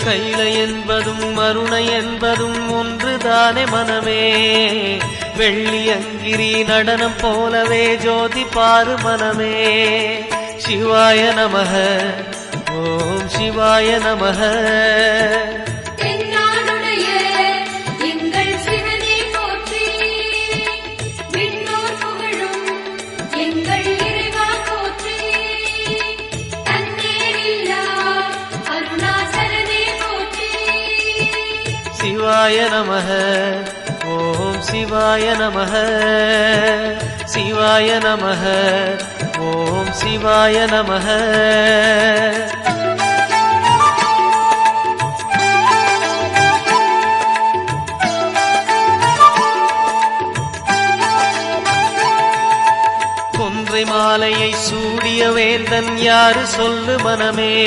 கைல என்பதும் மருணை என்பதும் ஒன்றுதானே மனமே. வெள்ளி அங்கிரி நடனம் போலவே ஜோதி பாரு மனமே. சிவாய நமக ஓம் சிவாய நமக. சிவாய நமக ஓம் சிவாய நமக. சிவாய நமக ஓம் சிவாய நமக. கொன்றை மாலையை சூடிய வேந்தன் யாரு சொல்லு மனமே.